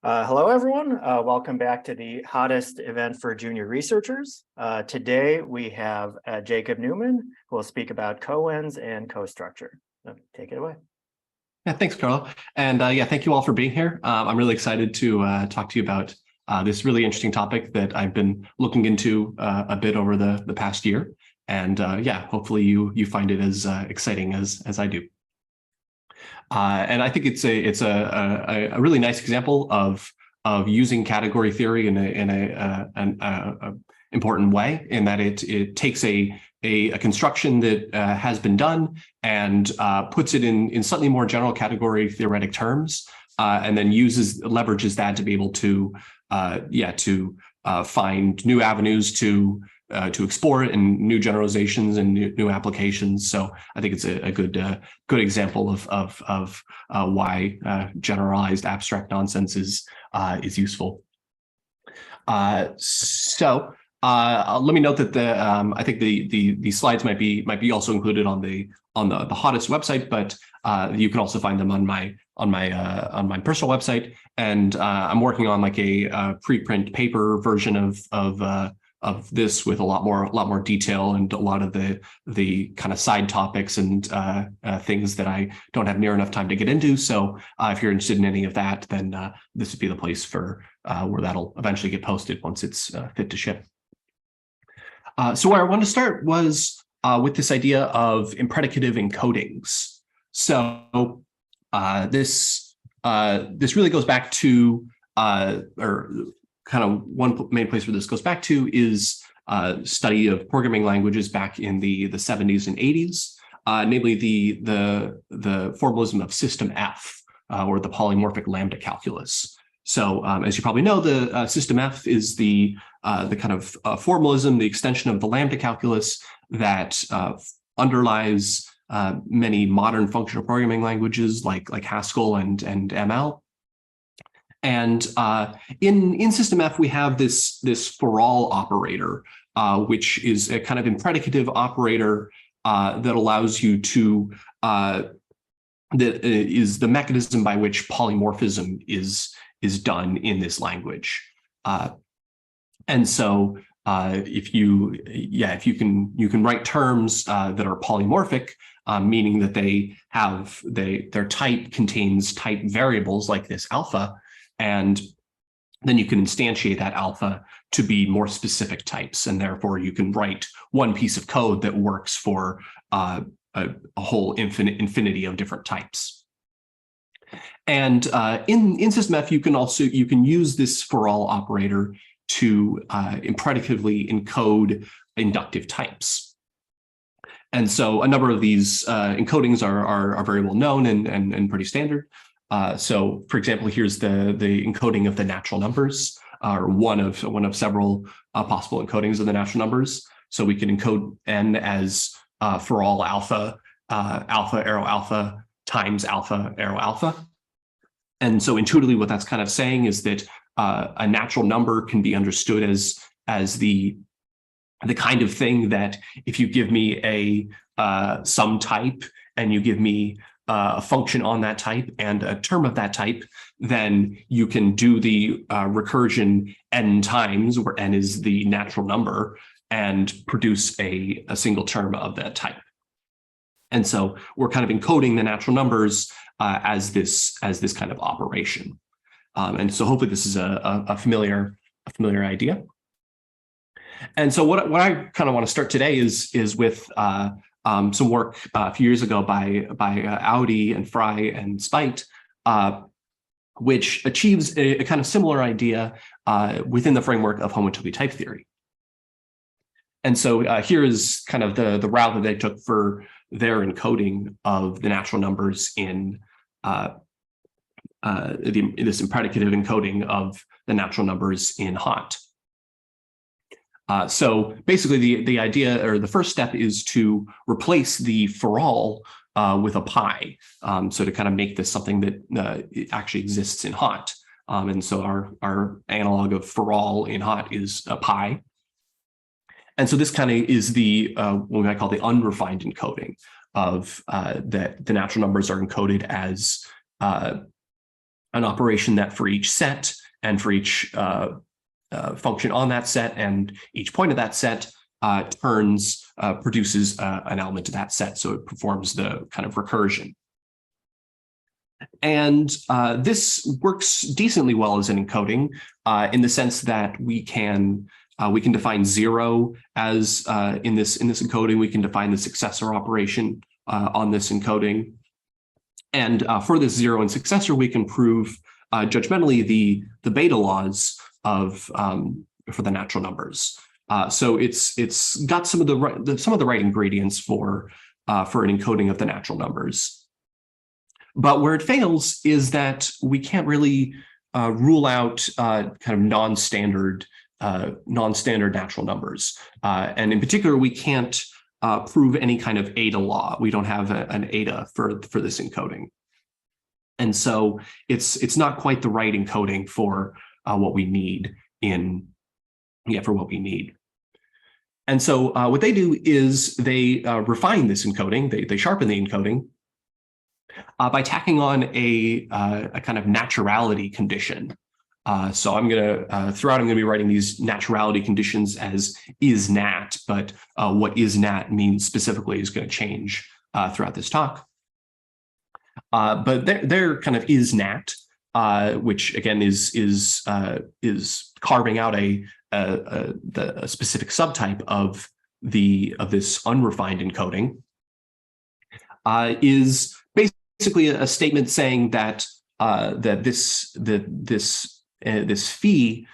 Hello, everyone. Welcome back to the hottest event for junior researchers. Today, we have Jacob Neumann, who will speak about coens and co-structure. So take it away. Yeah, thanks, Carlo. And yeah, thank you all for being here. I'm really excited to talk to you about this really interesting topic that I've been looking into a bit over the past year. And yeah, hopefully you find it as exciting as I do. And I think it's a really nice example of using category theory in a important way, in that it takes a construction that has been done and puts it in slightly more general category theoretic terms, and then leverages that to be able to find new avenues to explore it and new generalizations and new applications. So I think it's a good example of why generalized abstract nonsense is useful. So let me note that I think the slides might be also included on the hottest website, but you can also find them on my personal website. And I'm working on like a preprint paper version of this with a lot more detail and a lot of the kind of side topics and things that I don't have near enough time to get into. So if you're interested in any of that, then this would be the place for where that'll eventually get posted once it's fit to ship. So where I wanted to start was with this idea of impredicative encodings. So this really goes back to or kind of one main place where this goes back to is study of programming languages back in the 70s and 80s, namely the formalism of system F, or the polymorphic lambda calculus. So as you probably know, the system F is the kind of formalism, the extension of the lambda calculus that underlies many modern functional programming languages like Haskell and ML. And in system F, we have this for all operator, which is a kind of impredicative operator that allows you to, that is the mechanism by which polymorphism is done in this language. And so if you can write terms that are polymorphic, meaning that their type contains type variables like this alpha, and then you can instantiate that alpha to be more specific types, and therefore you can write one piece of code that works for a whole infinity of different types. And in system F, you can use this for all operator to impredicatively encode inductive types. And so a number of these encodings are very well known and pretty standard. So, for example, here's the encoding of the natural numbers, or one of several possible encodings of the natural numbers. So we can encode n as for all alpha, alpha arrow alpha times alpha arrow alpha. And so intuitively, what that's kind of saying is that a natural number can be understood as the kind of thing that if you give me some type and you give me a function on that type and a term of that type, then you can do the recursion n times, where n is the natural number, and produce a single term of that type. And so we're kind of encoding the natural numbers as this kind of operation. And so hopefully this is a familiar idea. And so what I kind of want to start today is with some work a few years ago by Awodey and Frey and Speight, which achieves a kind of similar idea within the framework of homotopy type theory. And so here is kind of the route that they took for their encoding of the natural numbers in this impredicative encoding of the natural numbers in hot. So basically the idea, or the first step, is to replace the for all with a pi. So to kind of make this something that actually exists in hot. And so our analog of for all in hot is a pi. And so this kind of is the what I call the unrefined encoding of that the natural numbers are encoded as an operation that for each set and for each function on that set and each point of that set produces an element of that set. So it performs the kind of recursion. And this works decently well as an encoding in the sense that we can define 0 as in this encoding. We can define the successor operation on this encoding. And for this 0 and successor, we can prove judgmentally the beta laws of for the natural numbers. So it's got some of the right ingredients for an encoding of the natural numbers. But where it fails is that we can't really rule out kind of non-standard natural numbers, and in particular, we can't prove any kind of eta law. We don't have an eta for this encoding, and so it's not quite the right encoding for what we need for what we need. And so what they do is they refine this encoding. They sharpen the encoding by tacking on a kind of naturality condition. So I'm going to be writing these naturality conditions as is nat, but what is nat means specifically is going to change throughout this talk. But they're kind of is nat, which again is carving out a specific subtype of this unrefined encoding, is basically a statement saying that this phi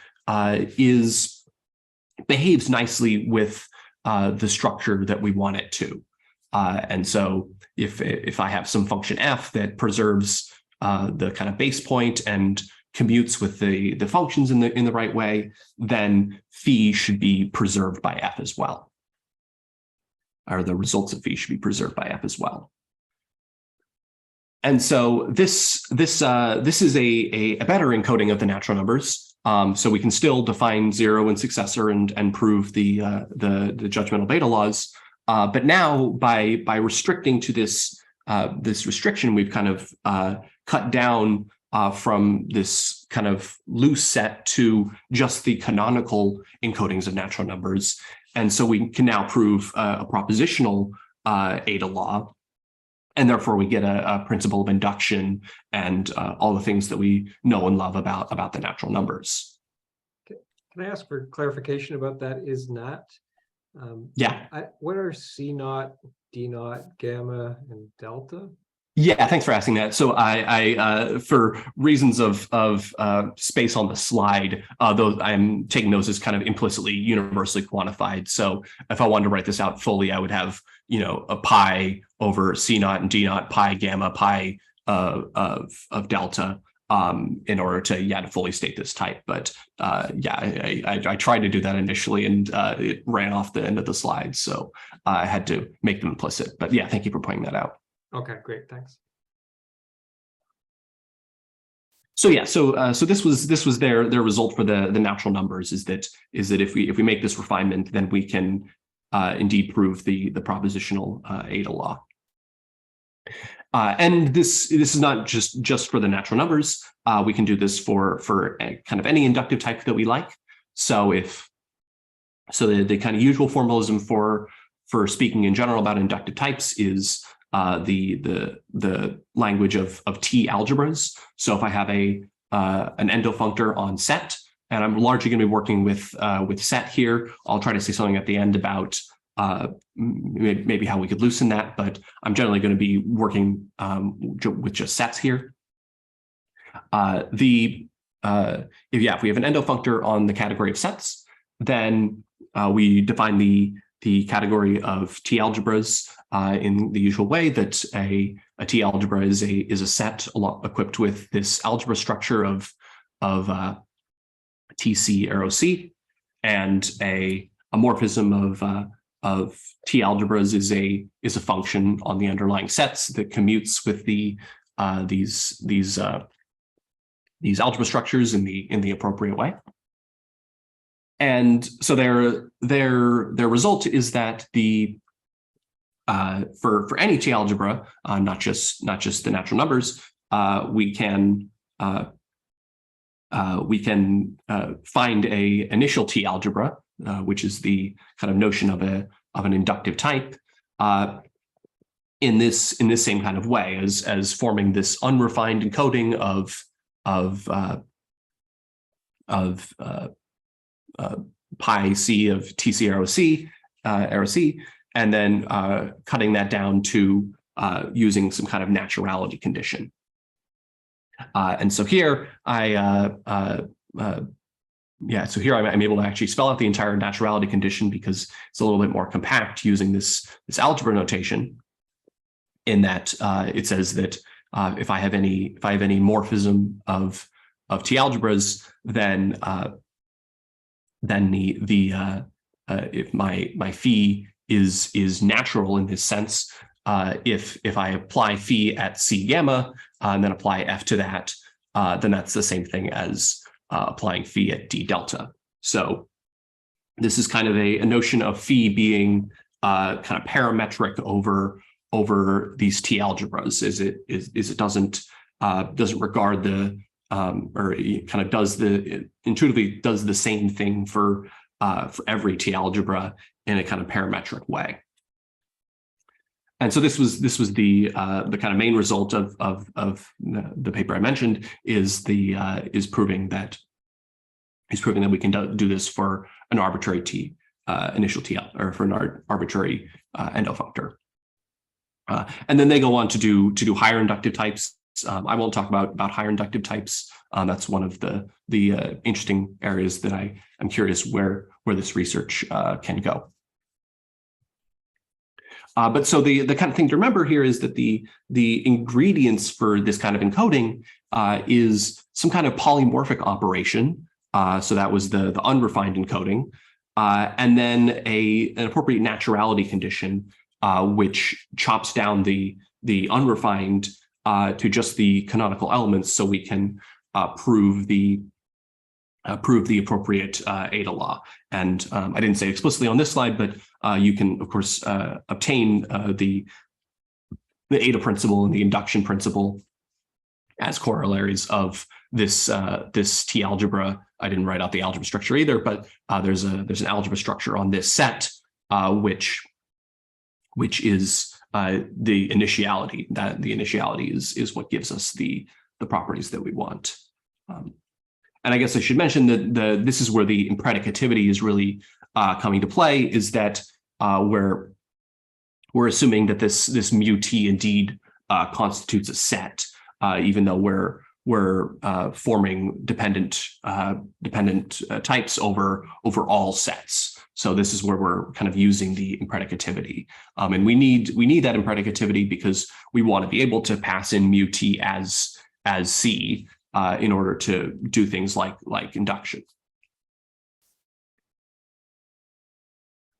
behaves nicely with the structure that we want it to, and so if I have some function f that preserves the kind of base point and commutes with the functions in the right way, then phi should be preserved by f as well, or the results of phi should be preserved by f as well. And so this is a better encoding of the natural numbers. So we can still define 0 and successor and prove the judgmental beta laws. But now by restricting to this restriction, we've kind of cut down from this kind of loose set to just the canonical encodings of natural numbers. And so we can now prove a propositional eta law. And therefore, we get a principle of induction and all the things that we know and love about the natural numbers. Can I ask for clarification about that is nat? Yeah. What are C naught, D naught, gamma, and delta? Yeah, thanks for asking that. So I for reasons of space on the slide, those I'm taking those as kind of implicitly universally quantified. So if I wanted to write this out fully, I would have a pi over C naught and D naught, pi gamma, pi of delta in order to fully state this type. But I tried to do that initially and it ran off the end of the slide, so I had to make them implicit. But yeah, thank you for pointing that out. Okay, great, thanks. So yeah, so this was their result for the natural numbers is that if we make this refinement, then we can indeed prove the propositional eta law. And this is not just for the natural numbers. We can do this for kind of any inductive type that we like. So the kind of usual formalism for speaking in general about inductive types is the language of T algebras. So if I have an endofunctor on set, and I'm largely going to be working with set here, I'll try to say something at the end about maybe how we could loosen that, but I'm generally going to be working with just sets here. If we have an endofunctor on the category of sets, then we define the category of T algebras in the usual way that a T algebra is a set equipped with this algebra structure of TC arrow C, and a morphism of T algebras is a function on the underlying sets that commutes with these algebra structures in the appropriate way. And so their result is that for any T algebra, not just the natural numbers, we can find a initial T algebra, which is the kind of notion of an inductive type, in this same kind of way as forming this unrefined encoding of pi c of TC arrow C, and then cutting that down to using some kind of naturality condition. And so here I'm able to actually spell out the entire naturality condition because it's a little bit more compact using this algebra notation. In that it says that if I have any morphism of T algebras, then if my phi is natural in this sense, if I apply phi at C gamma and then apply F to that, then that's the same thing as applying phi at D delta. So this is kind of a notion of phi being kind of parametric over these T algebras, is it doesn't regard the or it kind of intuitively does the same thing for every T algebra in a kind of parametric way. And so this was the kind of main result of the paper I mentioned is proving that we can do this for an arbitrary T initial T or for an arbitrary endofunctor. And then they go on to do higher inductive types. I won't talk about higher inductive types. That's one of the interesting areas that I'm curious where this research can go. But so the kind of thing to remember here is that the ingredients for this kind of encoding is some kind of polymorphic operation. So that was the unrefined encoding, and then an appropriate naturality condition, which chops down the unrefined to just the canonical elements, so we can prove the appropriate Ada law. And I didn't say explicitly on this slide, but you can of course obtain the Ada principle and the induction principle as corollaries of this T algebra. I didn't write out the algebra structure either, but there's an algebra structure on this set, which is the initiality. That the initiality is what gives us the properties that we want. And I guess I should mention that this is where the impredicativity is really coming to play, is that we're assuming that this mu T indeed constitutes a set, even though we're forming dependent types over all sets. So this is where we're kind of using the impredicativity, and we need that impredicativity because we want to be able to pass in mu T as C in order to do things like induction.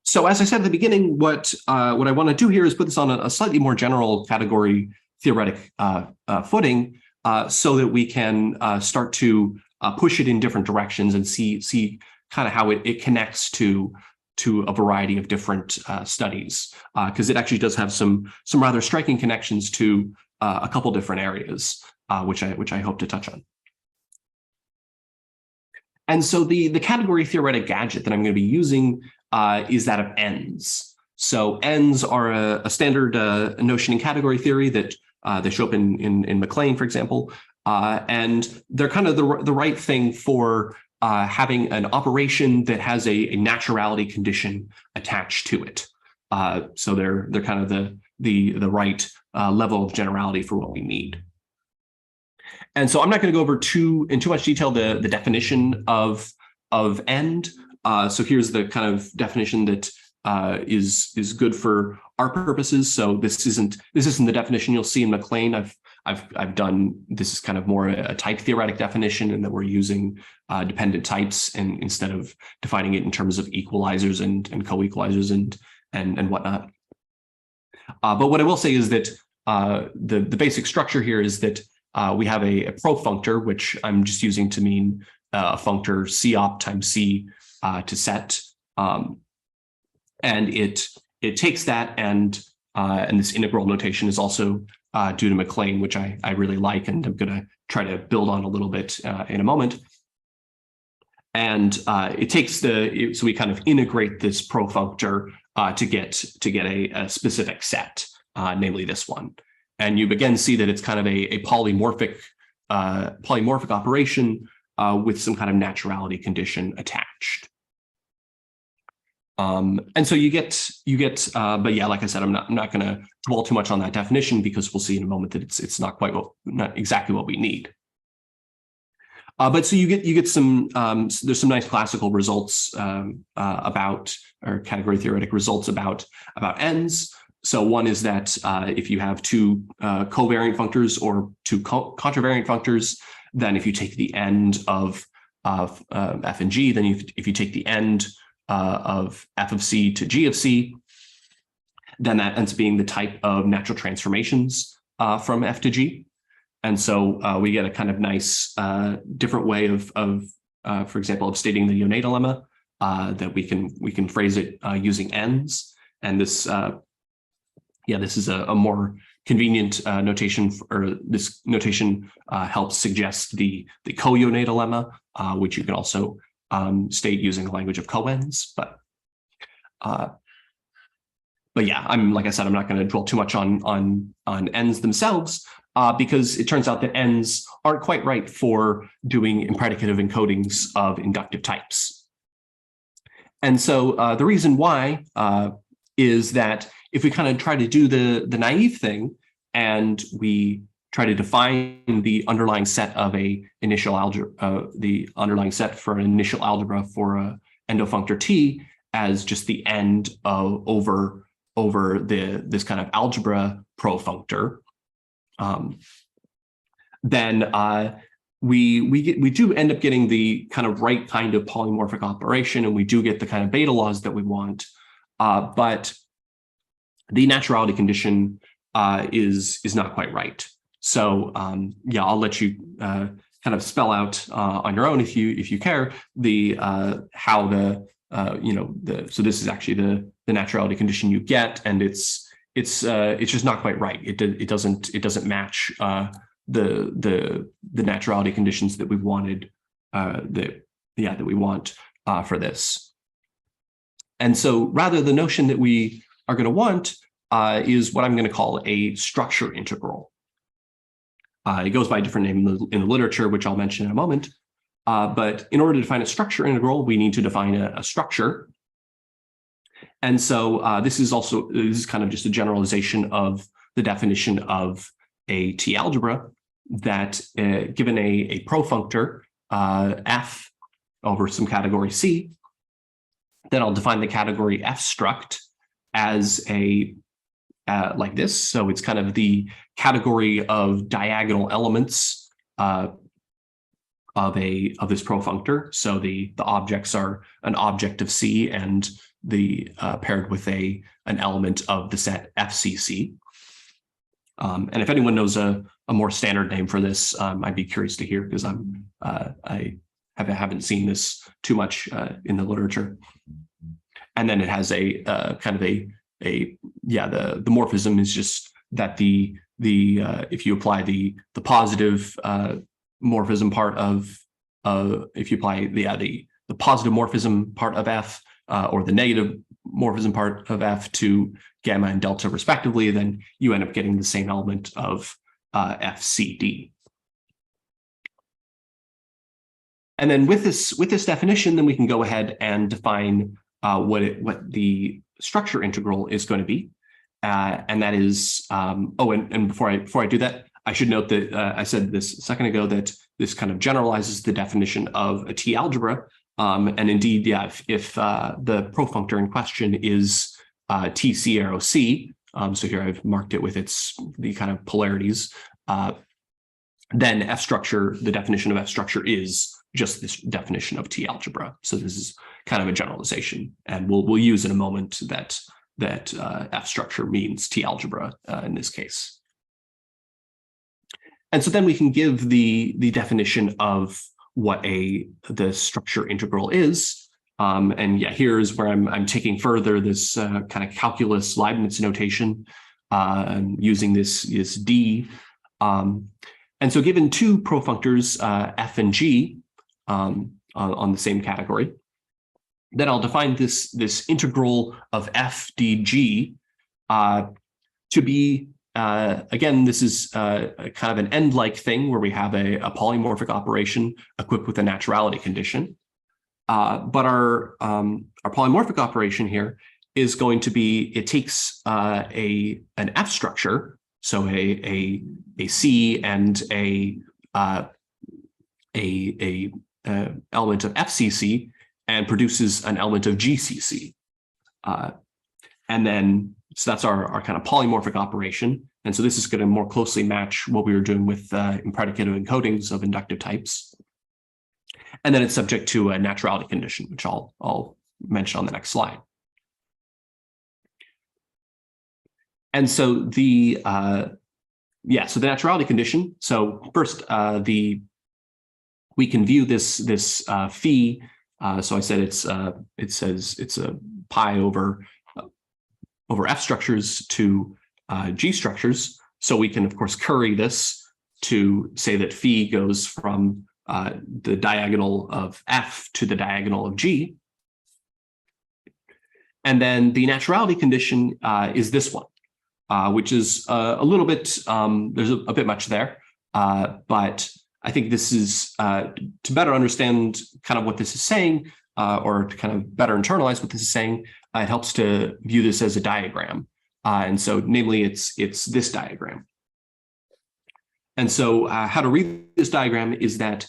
So as I said at the beginning, what I want to do here is put this on a slightly more general category theoretic footing, so that we can start to push it in different directions and see kind of how it connects to a variety of different studies, because it actually does have some rather striking connections to a couple different areas, which I hope to touch on. And so the category theoretic gadget that I'm going to be using is that of ends. So ends are a standard notion in category theory that they show up in MacLean, for example, and they're kind of the right thing for having an operation that has a naturality condition attached to it. So they're kind of the right level of generality for what we need. And so I'm not going to go over in too much detail the definition of end. So here's the kind of definition that is good for our purposes. So this isn't the definition you'll see in MacLean. I've done, this is kind of more a type theoretic definition, and that we're using dependent types and instead of defining it in terms of equalizers and co-equalizers and whatnot. But what I will say is that the basic structure here is that we have a profunctor, which I'm just using to mean a functor C op times C to set, and it takes that and this integral notation is also due to MacLean, which I really like, and I'm going to try to build on a little bit in a moment. And it takes so we kind of integrate this profunctor to get a specific set, namely this one. And you again see that it's kind of a polymorphic operation with some kind of naturality condition attached. And so you get, but yeah, like I said, I'm not going to dwell too much on that definition because we'll see in a moment that it's not exactly what we need. But so you get some there's some nice classical results about, or category theoretic results about ends. So one is that if you have two covariant functors or two contravariant functors, then if you take the end of f and g, then if you take the end of f of c to g of c, then that ends up being the type of natural transformations from f to g. And so we get a kind of nice different way of for example, of stating the Ioneta lemma that we can phrase it using ends. And this, this is a more convenient notation, or this notation helps suggest the co-Ioneta lemma, which you can also state using the language of coens. But yeah, like I said, I'm not going to dwell too much on ends themselves. Because it turns out that ends aren't quite right for doing impredicative encodings of inductive types. And so the reason why is that if we kind of try to do the naive thing and we try to define the underlying set of a initial algebra, the underlying set for an initial algebra for a endofunctor T as just the end of over this kind of algebra profunctor, then we do end up getting the kind of right kind of polymorphic operation, and we do get the kind of beta laws that we want. But the naturality condition is not quite right. So yeah, I'll let you kind of spell out on your own if you care the how the so this is actually the naturality condition you get, and it's just not quite right. It doesn't match the naturality conditions that we wanted that we want for this. And so rather, the notion that we are going to want is what I'm going to call a structure integral. It goes by a different name in the literature, which I'll mention in a moment. But in order to define a structure integral, we need to define a structure. And so this is kind of just a generalization of the definition of a T algebra that given a profunctor f over some category C, then I'll define the category f struct as a like this. So it's kind of the category of diagonal elements of this profunctor. So the objects are an object of C and the paired with an element of the set FCC. And if anyone knows a more standard name for this, I'd be curious to hear, because I haven't seen this too much in the literature. And then it has a kind of the morphism is just that the if you apply the positive morphism part of if you apply the positive morphism part of F or the negative morphism part of F to gamma and delta respectively, then you end up getting the same element of FCD. And then with this definition, then we can go ahead and define what the structure integral is going to be, and that is and before I do that, I should note that I said this a second ago that this kind of generalizes the definition of a T algebra, and indeed, yeah, if the profunctor in question is TC arrow C, so here I've marked it with the kind of polarities, then F structure, the definition of F structure is just this definition of T algebra. So this is kind of a generalization, and we'll use in a moment that F structure means T algebra in this case. And so then we can give the definition of what the structure integral is. And yeah, here's where I'm taking further this kind of calculus Leibniz notation, using this D. And And so given two profunctors, f and g, on the same category, then I'll define this integral of f dg to be, again, this is a kind of an end-like thing where we have a polymorphic operation equipped with a naturality condition. But our polymorphic operation here is going to be, it takes an F structure, so a C and a element of FCC, and produces an element of GCC. And then, so that's our kind of polymorphic operation. And so this is going to more closely match what we were doing with impredicative encodings of inductive types. And then it's subject to a naturality condition, which I'll mention on the next slide. And so the naturality condition. So first, we can view this phi. So I said it says it's a pi over F structures to G structures. So we can of course curry this to say that phi goes from the diagonal of F to the diagonal of G. And then the naturality condition is this one, which is a little bit, there's a bit much there, but I think this is, to better understand kind of what this is saying, or to kind of better internalize what this is saying, it helps to view this as a diagram. And so namely, it's this diagram. And so how to read this diagram is that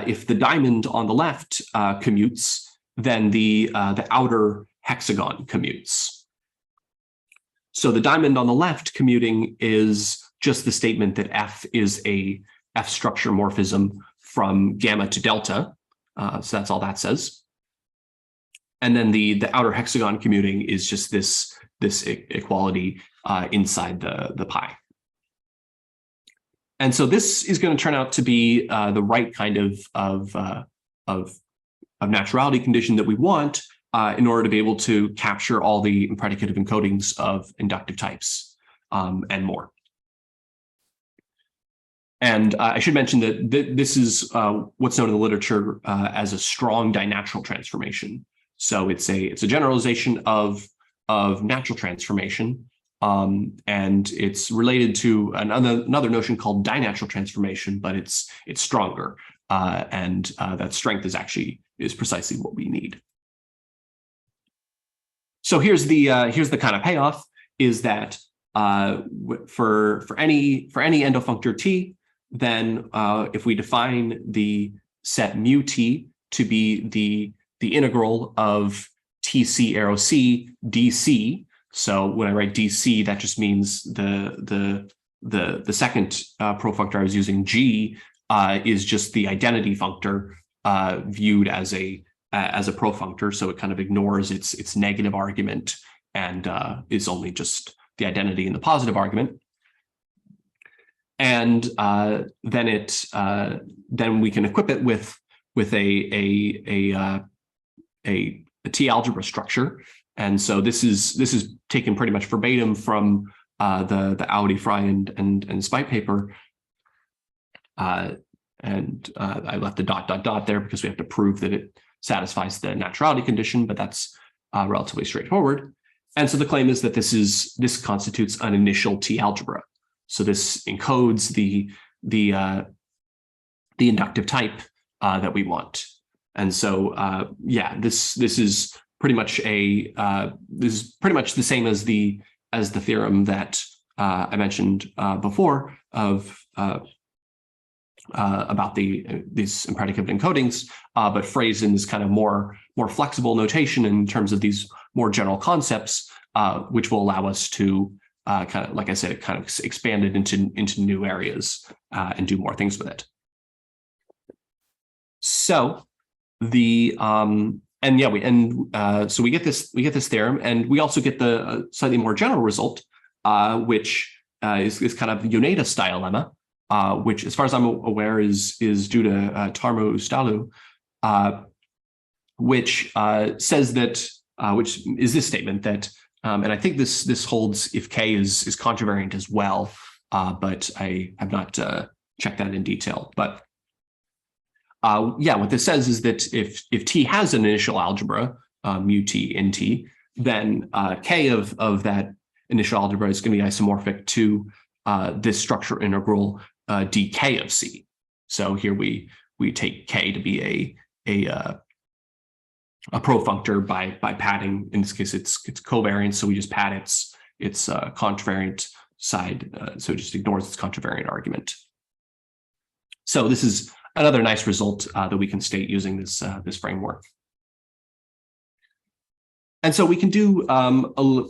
if the diamond on the left commutes, then the outer hexagon commutes. So the diamond on the left commuting is just the statement that F is a F structure morphism from gamma to delta. So that's all that says. And then the outer hexagon commuting is just this equality inside the pi. And so this is going to turn out to be the right kind of naturality condition that we want in order to be able to capture all the impredicative encodings of inductive types and more. And I should mention that this is what's known in the literature as a strong dinatural transformation. So it's a generalization of natural transformation, and it's related to another notion called dinatural transformation, but it's stronger, and that strength is precisely what we need. So here's the kind of payoff is that for any endofunctor T, then if we define the set mu T to be the integral of TC arrow C dc. So when I write dc, that just means the second profunctor I was using, G, is just the identity functor viewed as a profunctor. So it kind of ignores its negative argument and is only just the identity in the positive argument. And then we can equip it with a T algebra structure. And so this is taken pretty much verbatim from the Awodey, Frey, and Speight paper. And I left the ... there because we have to prove that it satisfies the naturality condition, but that's relatively straightforward. And so the claim is that this constitutes an initial T algebra. So this encodes the inductive type that we want. And so this is pretty much the same as the theorem that I mentioned before about these impredicative encodings, but phrased in this kind of more flexible notation in terms of these more general concepts, which will allow us to kind of, like I said, kind of expand it into new areas and do more things with it. So so we get this theorem, and we also get the slightly more general result, which is kind of Unatus dilemma, which, as far as I'm aware, is due to Tarmo Ustalu, which says that, which is this statement that, and I think this holds if K is contravariant as well, but I have not check that in detail. But yeah, what this says is that if T has an initial algebra, mu T in T, then K of that initial algebra is going to be isomorphic to this structure integral dk of C. So here we take K to be a profunctor by padding. In this case, it's covariant, so we just pad its contravariant side, so it just ignores its contravariant argument. So this is another nice result that we can state using this framework. And so we can do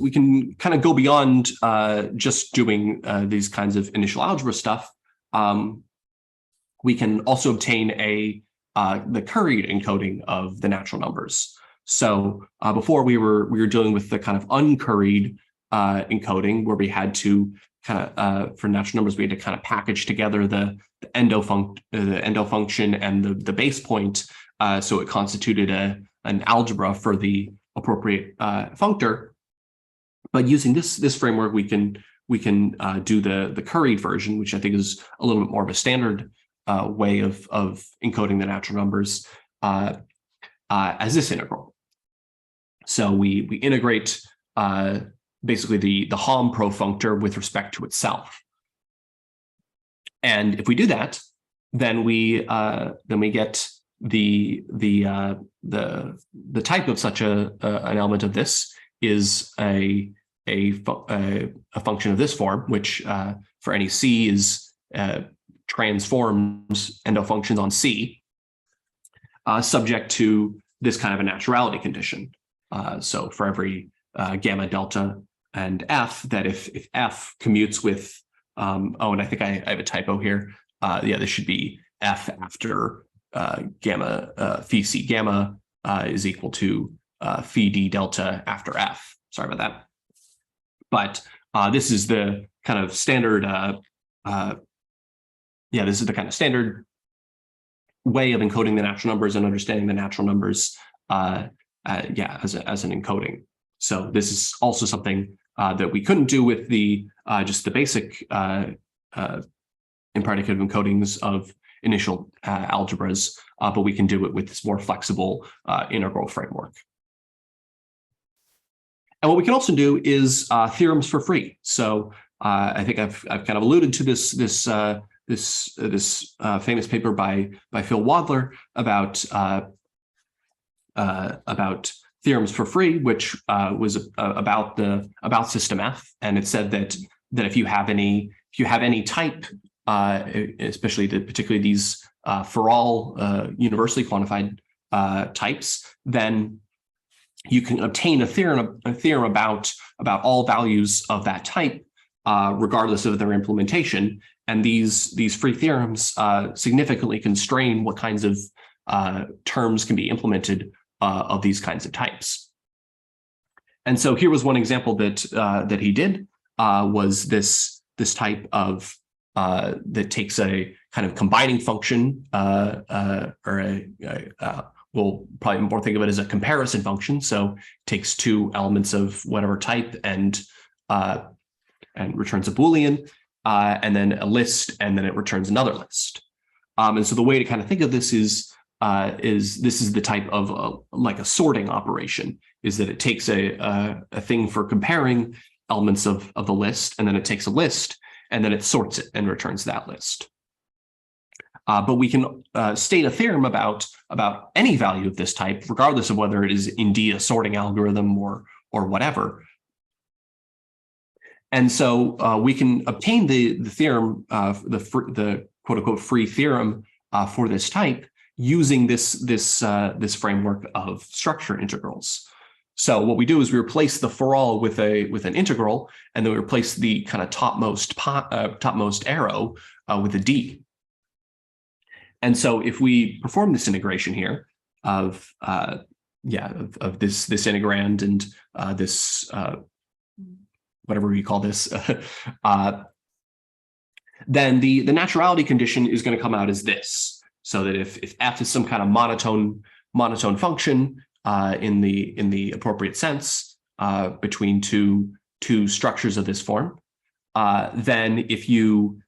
we can kind of go beyond just doing these kinds of initial algebra stuff. We can also obtain the curried encoding of the natural numbers. So before we were dealing with the kind of uncurried encoding, where we had to kind of for natural numbers we had to kind of package together the endo function and the base point, so it constituted an algebra for the appropriate functor. But using this framework, we can do the curried version, which I think is a little bit more of a standard way of encoding the natural numbers as this integral. So we integrate basically the Hom profunctor with respect to itself. And if we do that, then we get the type of such an element of this is a function of this form, which for any C is transforms endo functions on C, subject to this kind of a naturality condition. So for every gamma, delta, and F, that if F commutes with oh, and I think I have a typo here. Yeah, this should be F after gamma phi C gamma is equal to phi D delta after F. Sorry about that. But this is the kind of standard. Yeah, this is the kind of standard way of encoding the natural numbers and understanding the natural numbers. Yeah, as an encoding. So this is also something that we couldn't do with the just the basic impredicative encodings of initial algebras, but we can do it with this more flexible integral framework. And what we can also do is theorems for Frey. So I think I've kind of alluded to this famous paper by Phil Wadler about theorems for Frey, which was about system F, and it said that if you have any type, especially particularly these for all universally quantified types, then you can obtain a theorem about all values of that type, regardless of their implementation. And these Frey theorems significantly constrain what kinds of terms can be implemented of these kinds of types. And so here was one example that he did, was this type of that takes a kind of combining function, we'll probably more think of it as a comparison function. So it takes two elements of whatever type and returns a Boolean, and then a list, and then it returns another list. And so the way to kind of think of this is this is the type of like a sorting operation, is that it takes a thing for comparing elements of the list, and then it takes a list, and then it sorts it and returns that list. But we can state a theorem about any value of this type, regardless of whether it is indeed a sorting algorithm or whatever. And so we can obtain the theorem, the quote unquote Frey theorem for this type using this framework of structure integrals. So what we do is we replace the for all with an integral, and then we replace the kind of topmost arrow with a D. And so if we perform this integration here of this integrand and this whatever we call this, then the naturality condition is going to come out as this. So that if F is some kind of monotone function in the appropriate sense between two structures of this form, then if you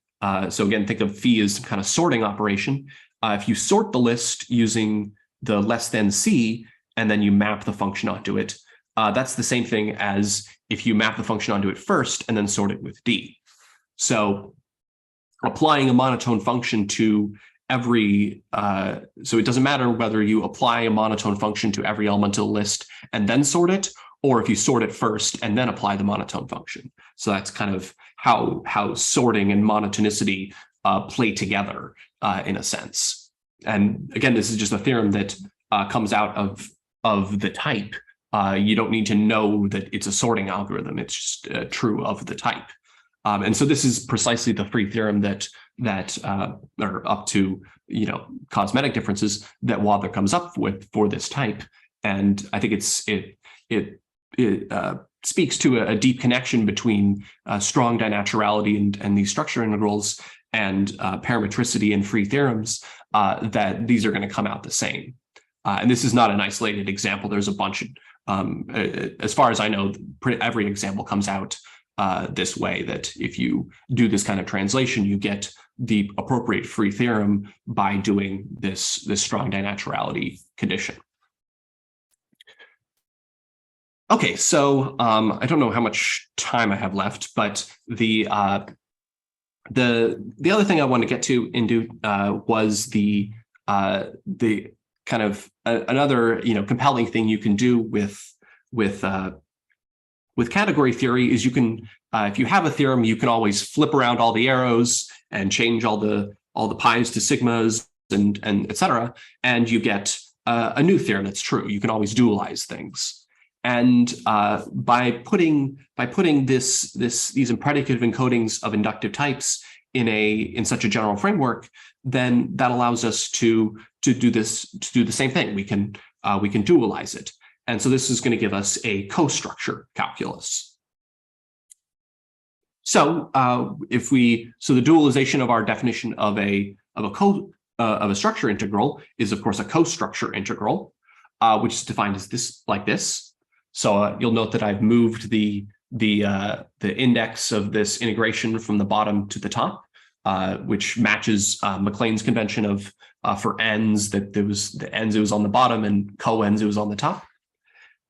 So again, think of phi as some kind of sorting operation. If you sort the list using the less than c, and then you map the function onto it, that's the same thing as if you map the function onto it first and then sort it with d. So applying a monotone function to every, so it doesn't matter whether you apply a monotone function to every element of the list and then sort it, or if you sort it first and then apply the monotone function. So that's kind of how sorting and monotonicity play together in a sense. And again, this is just a theorem that comes out of the type. You don't need to know that it's a sorting algorithm. It's just true of the type. And so this is precisely the Frey theorem that are up to, cosmetic differences that Wadler comes up with for this type. And I think it speaks to a deep connection between strong dinaturality and these structure integrals and parametricity and Frey theorems, that these are going to come out the same. And this is not an isolated example. There's a bunch of, as far as I know, every example comes out this way, that if you do this kind of translation, you get the appropriate Frey theorem by doing this strong dinaturality condition. Okay, so I don't know how much time I have left, but the other thing I want to get to was the kind of another compelling thing you can do with category theory is you can, if you have a theorem, you can always flip around all the arrows and change all the pi's to sigmas and et cetera, and you get a new theorem that's true. You can always dualize things. And by putting these impredicative encodings of inductive types in such a general framework, then that allows us to do the same thing. We can dualize it. And so this is going to give us a co-structure calculus. So the dualization of our definition of a structure integral is of course a co-structure integral, which is defined as this. So you'll note that I've moved the index of this integration from the bottom to the top, which matches Maclane's convention of for ends that there was the ends it was on the bottom and coends it was on the top.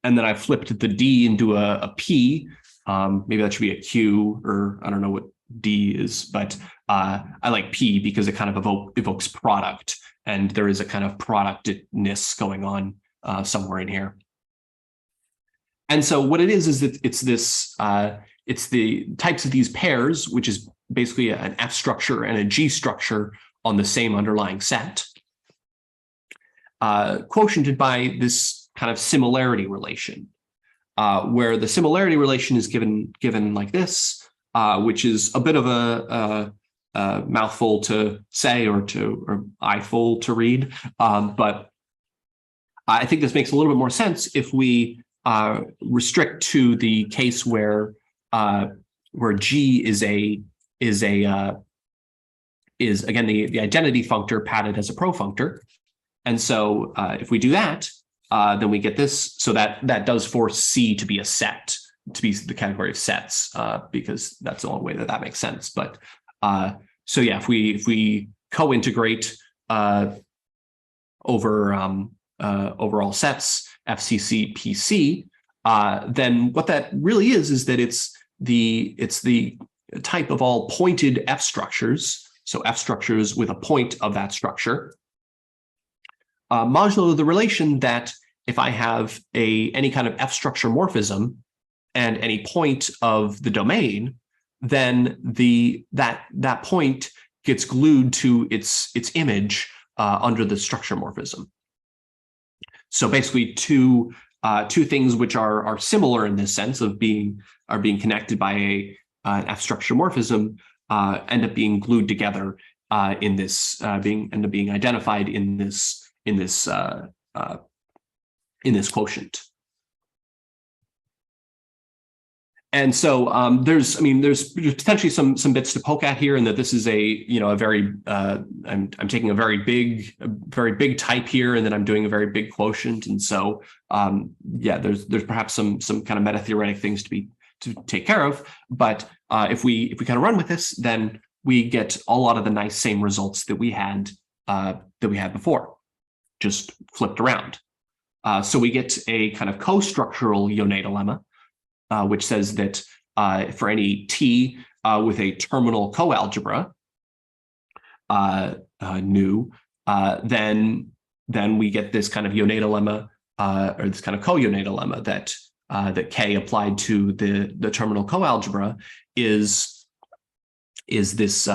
And then I flipped the D into a P. Maybe that should be a Q, or I don't know what D is, but I like P because it kind of evokes product, and there is a kind of productness going on somewhere in here. And so what it is that it's the types of these pairs, which is basically an F structure and a G structure on the same underlying set, quotiented by this kind of similarity relation, where the similarity relation is given like this, which is a bit of a mouthful to say or eyeful to read, but I think this makes a little bit more sense if we restrict to the case where G is again the identity functor padded as a profunctor, and so if we do that, then we get this. So that does force C to be a set, to be the category of sets, because that's the only way that makes sense. But so yeah, if we co-integrate over all sets FCC PC, then what that really is that it's the type of all pointed F structures. So F structures with a point of that structure, modulo the relation that if I have any kind of F structure morphism and any point of the domain, then that point gets glued to its image under the structure morphism. So basically, two things which are similar in this sense of being connected by an F structure morphism end up being glued together in this end up being identified in this quotient. And so there's potentially some bits to poke at here, and that this is a very I'm taking a very big type here, and then I'm doing a very big quotient, and so yeah, there's perhaps some kind of meta theoretic things to take care of. But if we kind of run with this, then we get a lot of the nice same results that we had before, just flipped around. So we get a kind of co-structural Yoneda lemma, which says that for any T with a terminal coalgebra, nu, then we get this kind of Yoneda lemma, or this kind of co-Yoneda lemma that K applied to the terminal coalgebra is this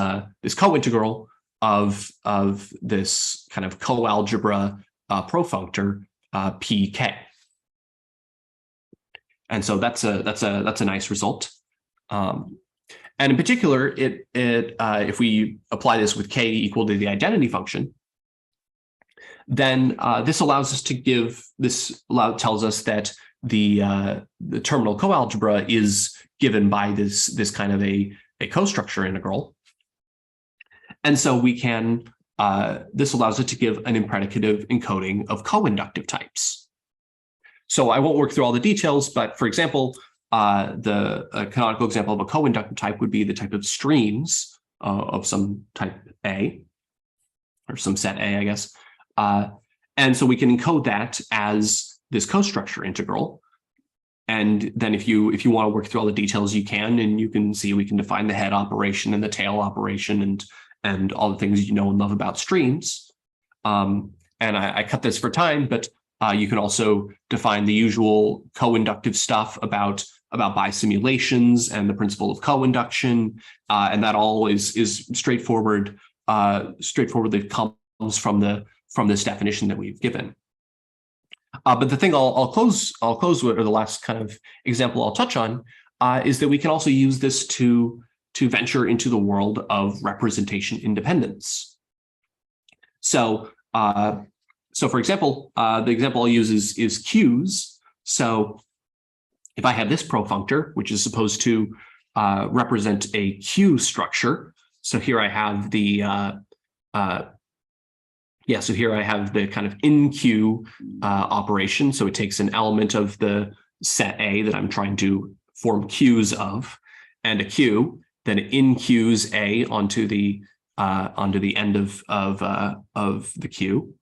co-integral of this kind of coalgebra profunctor pk. And so that's a nice result. And in particular, if we apply this with K equal to the identity function, then this allows us to give tells us that the terminal coalgebra is given by this kind of a co-structure integral. And so we can this allows us to give an impredicative encoding of coinductive types. So I won't work through all the details, but for example, the canonical example of a coinductive type would be the type of streams of some type A, or some set A, I guess. And so we can encode that as this co-structure integral. And then if you want to work through all the details, you can, and you can see we can define the head operation and the tail operation and all the things you know and love about streams. And I cut this for time, but you can also define the usual co-inductive stuff about bisimulations and the principle of co-induction, and that all is straightforwardly comes from this definition that we've given. But the thing I'll close with, or the last kind of example I'll touch on, is that we can also use this to venture into the world of representation independence. So for example, the example I'll use is Qs. So if I have this profunctor, which is supposed to represent a Q structure, so here I have the so here I have the kind of in-Q operation. So it takes an element of the set A that I'm trying to form Qs of, and a Q, then it in-Qs A onto the end of the Q.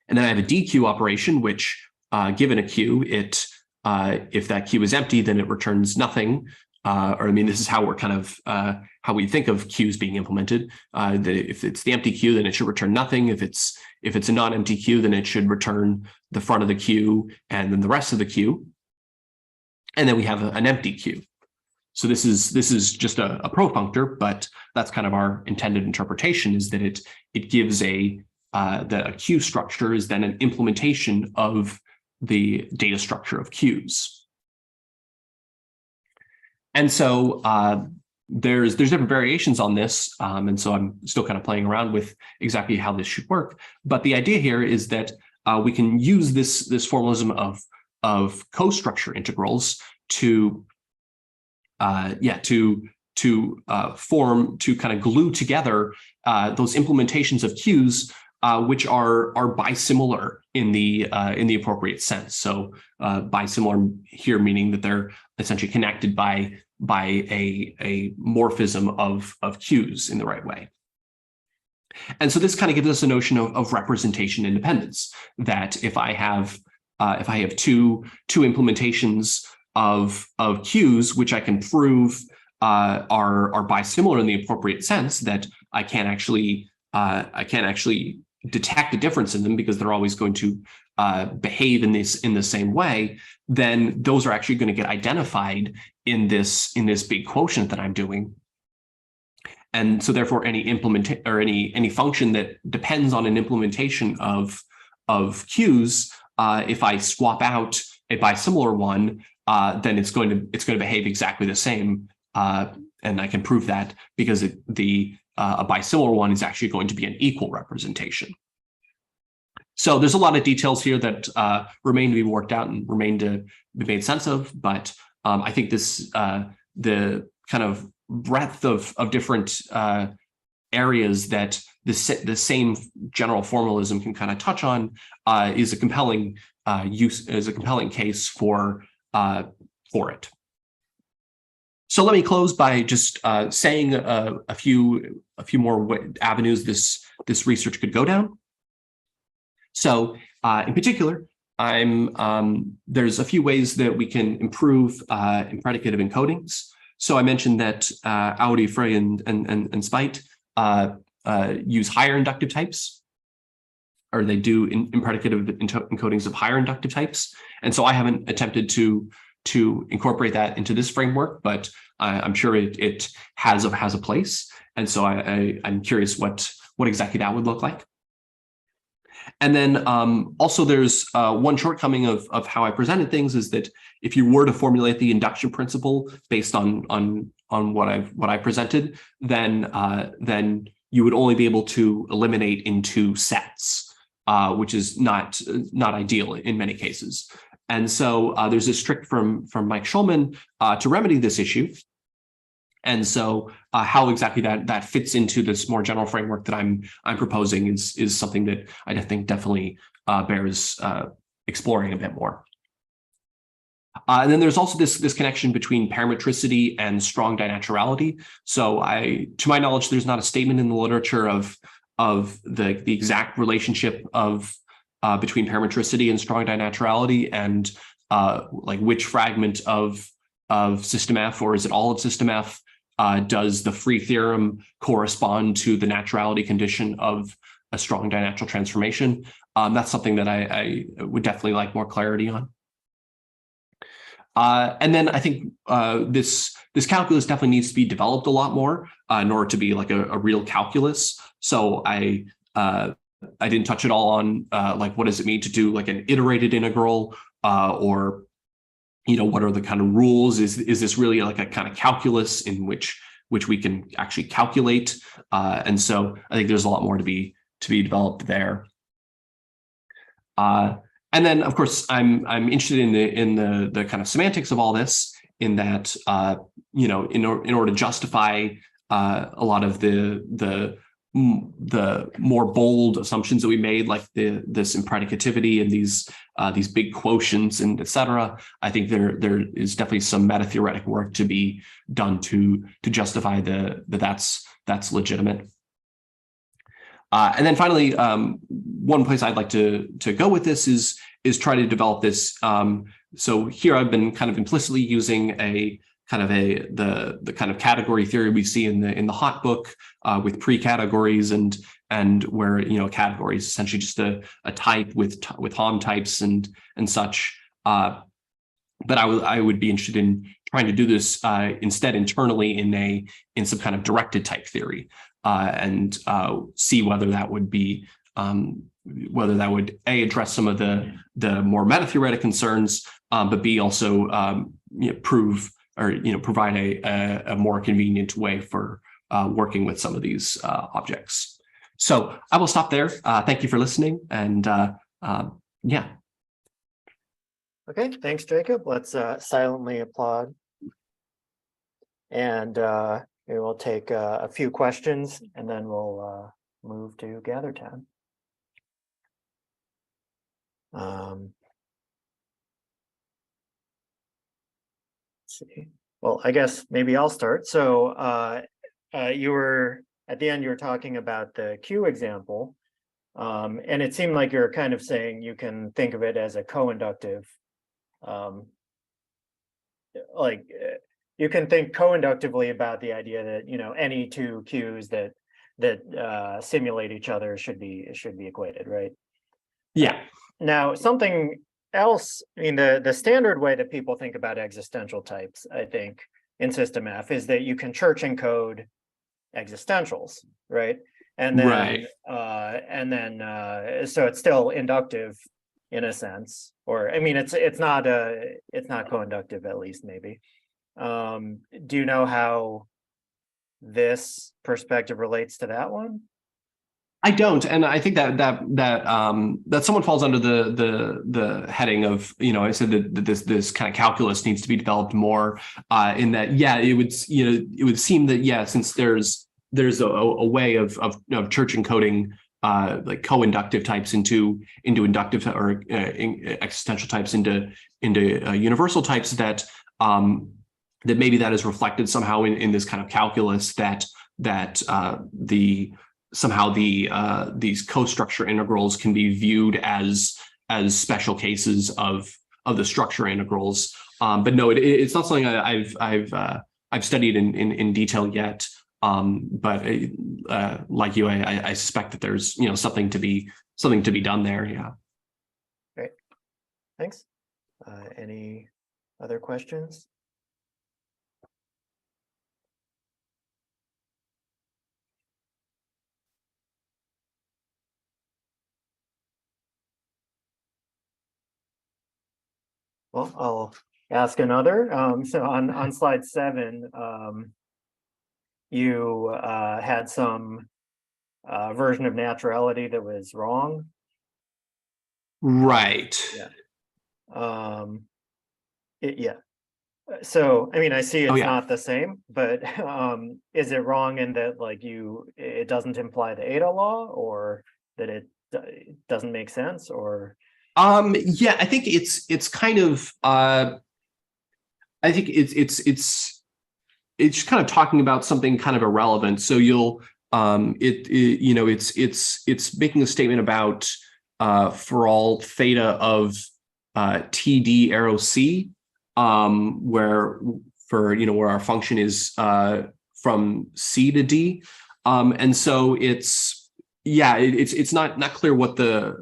And then I have a DQ operation, which given a Q, if that Q is empty, then it returns nothing. Or I mean, this is how we're kind of how we think of Qs being implemented. That if it's the empty Q, then it should return nothing. If it's a non-empty Q, then it should return the front of the Q and then the rest of the Q. And then we have an empty Q. So this is just a profunctor, but that's kind of our intended interpretation, is that it gives that a Q structure is then an implementation of the data structure of Qs. And so there's different variations on this, and so I'm still kind of playing around with exactly how this should work. But the idea here is that we can use this formalism of co-structure integrals to form, to kind of glue together those implementations of Qs, which are bisimilar in the appropriate sense. So bisimilar here meaning that they're essentially connected by a morphism of Qs in the right way. And so this kind of gives us a notion of representation independence, that if I have two implementations of Qs, which I can prove are bisimilar in the appropriate sense, that I can't actually detect a difference in them because they're always going to behave in the same way, then those are actually going to get identified in this big quotient that I'm doing. And so therefore any function that depends on an implementation of Qs, if I swap out a bisimilar one, then it's going to behave exactly the same, and I can prove that because a bisimilar one is actually going to be an equal representation. So there's a lot of details here that remain to be worked out and remain to be made sense of, but I think this the kind of breadth of different areas that the same general formalism can kind of touch on is a compelling case for it. So let me close by just saying a few more avenues this research could go down. So in particular, there's a few ways that we can improve impredicative encodings. So I mentioned that Awodey, Frey, and Speight use higher inductive types, or they do impredicative encodings of higher inductive types. And so I haven't attempted to incorporate that into this framework, but I'm sure it has a place. And so I'm curious what exactly that would look like. And then also there's one shortcoming of how I presented things is that if you were to formulate the induction principle based on what I presented, then you would only be able to eliminate into sets, which is not ideal in many cases. And so there's this trick from Mike Schulman to remedy this issue. And so how exactly that fits into this more general framework that I'm proposing is something that I think definitely bears exploring a bit more. And then there's also this connection between parametricity and strong dinaturality. So to my knowledge, there's not a statement in the literature of the exact relationship of between parametricity and strong dinaturality, and like which fragment of system F, or is it all of system F, does the Frey theorem correspond to the naturality condition of a strong dinatural transformation? That's something that I would definitely like more clarity on. And then I think this calculus definitely needs to be developed a lot more in order to be like a real calculus. So I didn't touch at all on like what does it mean to do like an iterated integral, or what are the kind of rules? Is this really like a kind of calculus in which we can actually calculate? And so I think there's a lot more to be developed there. And then of course I'm interested in the kind of semantics of all this, in that in order to justify a lot of the more bold assumptions that we made, like this impredicativity and these big quotients and etc. I think there is definitely some meta-theoretic work to be done to justify that's legitimate. And then finally, one place I'd like to go with this is try to develop this. So here I've been kind of implicitly using the kind of category theory we see in the Hot book with pre-categories, and where a category is essentially just a type with Hom types and such. But I would be interested in trying to do this instead internally in some kind of directed type theory, and see whether that would be whether that would address some of the more meta-theoretic concerns, but B also prove or provide a more convenient way for working with some of these objects. So I will stop there. Thank you for listening, and yeah. Okay, thanks, Jacob. Let's silently applaud. And we will take a few questions, and then we'll move to gather time. Let's see. Well, I guess maybe I'll start. So you were at the end, you were talking about the Q example, and it seemed like you're kind of saying you can think of it as a coinductive. Like you can think coinductively about the idea that any two Qs that simulate each other should be equated, right? Yeah. Now something else, I mean, the standard way that people think about existential types, I think, in system F is that you can Church encode existentials, right? And then so it's still inductive in a sense, or I mean it's not coinductive, at least maybe. Do you know how this perspective relates to that one? I don't, and I think that somewhat falls under the heading of I said that this kind of calculus needs to be developed more. In that, it would seem that since there's a way of Church encoding like coinductive types into inductive or existential types into universal types, that maybe that is reflected somehow in this kind of calculus that these co-structure integrals can be viewed as special cases of the structure integrals. But no, it's not something I've studied in detail yet. But like you, I suspect that there's something to be done there. Yeah. Great, thanks. Any other questions? Well, I'll ask another. So on slide 7, you had some version of naturality that was wrong. Right. Yeah. Yeah. So, I mean, I see it's not the same, but is it wrong in that, like, it doesn't imply the Ada law, or that it doesn't make sense, or? Yeah, I think it's kind of I think it's kind of talking about something kind of irrelevant. So you'll it's making a statement about for all theta of TD arrow C, where our function is from C to D, and so it's not clear what the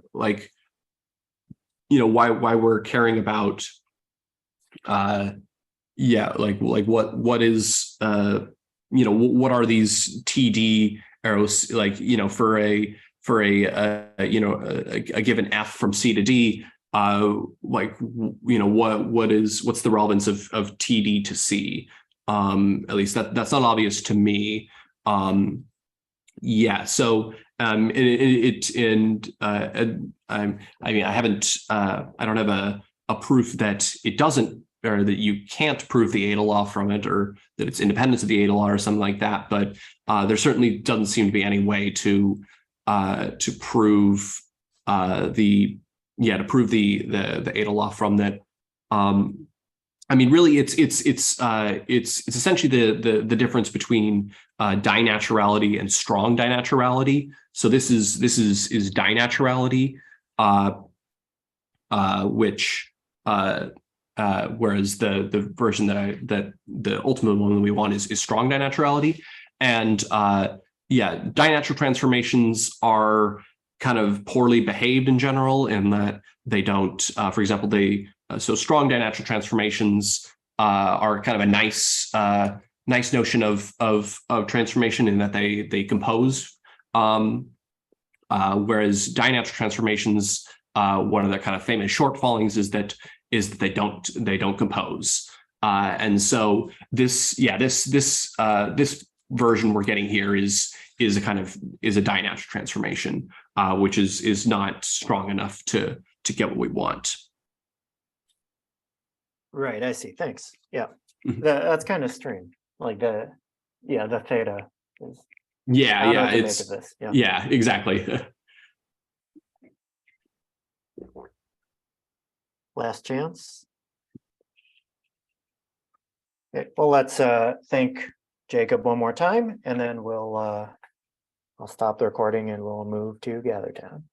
why we're caring about what is what are these TD arrows for a given F from C to D, what's the relevance of TD to C? At least that's not obvious to me. Yeah, so I mean, I don't have a proof that it doesn't, or that you can't prove the Ada law from it, or that it's independent of the Ada law or something like that. But there certainly doesn't seem to be any way to prove the Ada law from that. I mean, really, it's essentially the difference between dinaturality and strong dinaturality. So this is dinaturality, which whereas the version that the ultimate one that we want is strong dinaturality. And dinatural transformations are kind of poorly behaved in general, in that they don't, for example, so strong dinatural transformations are kind of a nice notion of transformation, in that they compose, whereas dinatural transformations, one of their kind of famous shortfallings is that they don't compose, and so this version we're getting here is a dinatural transformation, which is not strong enough to get what we want. Right, I see. Thanks. Yeah, that's kind of strange. Like the theta is. Yeah, exactly. Last chance. Okay, well, let's thank Jacob one more time, and then I'll stop the recording and we'll move to GatherTown.